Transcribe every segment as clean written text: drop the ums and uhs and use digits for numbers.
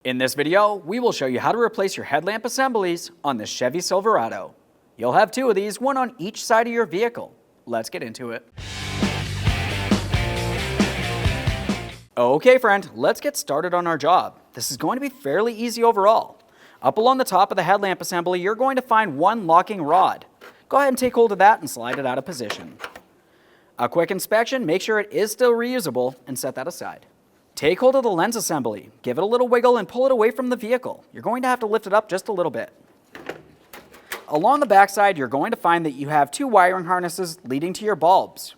In this video, we will show you how to replace your headlamp assemblies on the Chevy Silverado. You'll have two of these, one on each side of your vehicle. Let's get into it. Okay friend, let's get started on our job. This is going to be fairly easy overall. Up along the top of the headlamp assembly, you're going to find one locking rod. Go ahead and take hold of that and slide it out of position. A quick inspection, make sure it is still reusable, and set that aside. Take hold of the lens assembly, give it a little wiggle and pull it away from the vehicle. You're going to have to lift it up just a little bit. Along the backside, you're going to find that you have two wiring harnesses leading to your bulbs.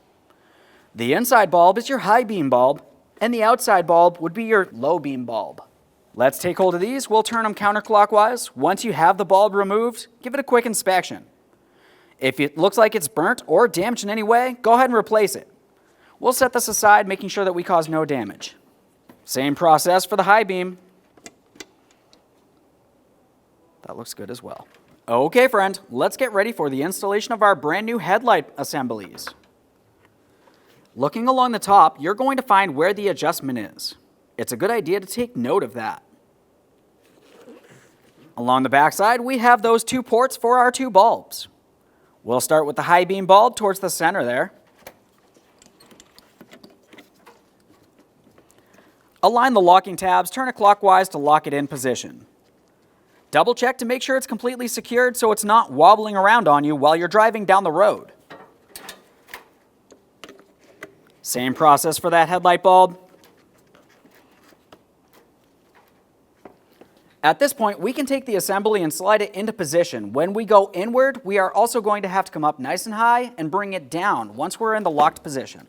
The inside bulb is your high beam bulb, and the outside bulb would be your low beam bulb. Let's take hold of these. We'll turn them counterclockwise. Once you have the bulb removed, give it a quick inspection. If it looks like it's burnt or damaged in any way, go ahead and replace it. We'll set this aside, making sure that we cause no damage. Same process for the high beam. That looks good as well. Okay friend, let's get ready for the installation of our brand new headlight assemblies. Looking along the top, you're going to find where the adjustment is. It's a good idea to take note of that. Along the back side, we have those two ports for our two bulbs. We'll start with the high beam bulb towards the center there. Align the locking tabs, turn it clockwise to lock it in position. Double check to make sure it's completely secured so it's not wobbling around on you while you're driving down the road. Same process for that headlight bulb. At this point, we can take the assembly and slide it into position. When we go inward, we are also going to have to come up nice and high and bring it down once we're in the locked position.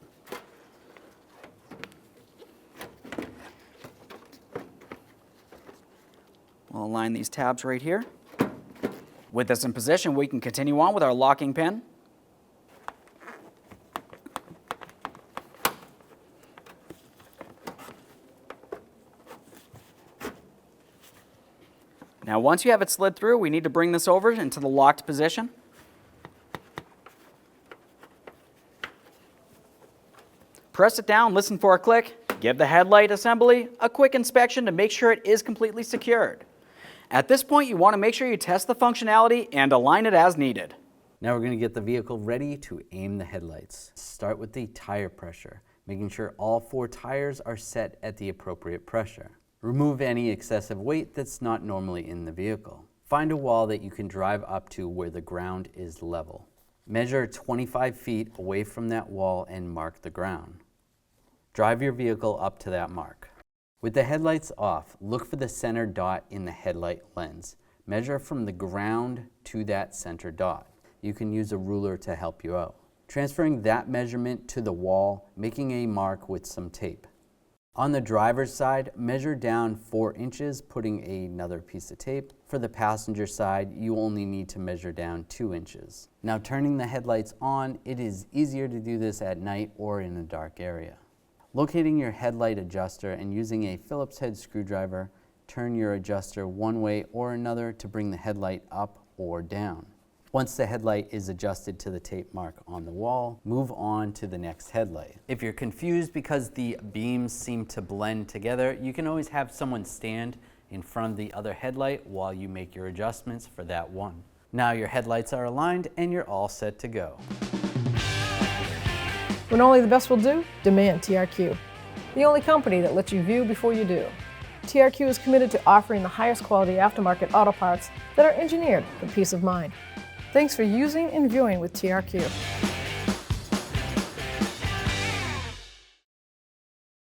We'll align these tabs right here. With this in position, we can continue on with our locking pin. Now once you have it slid through, we need to bring this over into the locked position. Press it down, listen for a click, give the headlight assembly a quick inspection to make sure it is completely secured. At this point, you want to make sure you test the functionality and align it as needed. Now we're going to get the vehicle ready to aim the headlights. Start with the tire pressure, making sure all four tires are set at the appropriate pressure. Remove any excessive weight that's not normally in the vehicle. Find a wall that you can drive up to where the ground is level. Measure 25 feet away from that wall and mark the ground. Drive your vehicle up to that mark. With the headlights off, look for the center dot in the headlight lens. Measure from the ground to that center dot. You can use a ruler to help you out. Transferring that measurement to the wall, making a mark with some tape. On the driver's side, measure down 4 inches, putting another piece of tape. For the passenger side, you only need to measure down 2 inches. Now turning the headlights on, it is easier to do this at night or in a dark area. Locating your headlight adjuster and using a Phillips head screwdriver, turn your adjuster one way or another to bring the headlight up or down. Once the headlight is adjusted to the tape mark on the wall, move on to the next headlight. If you're confused because the beams seem to blend together, you can always have someone stand in front of the other headlight while you make your adjustments for that one. Now your headlights are aligned and you're all set to go. When only the best will do, demand TRQ. The only company that lets you view before you do. TRQ is committed to offering the highest quality aftermarket auto parts that are engineered for peace of mind. Thanks for using and viewing with TRQ.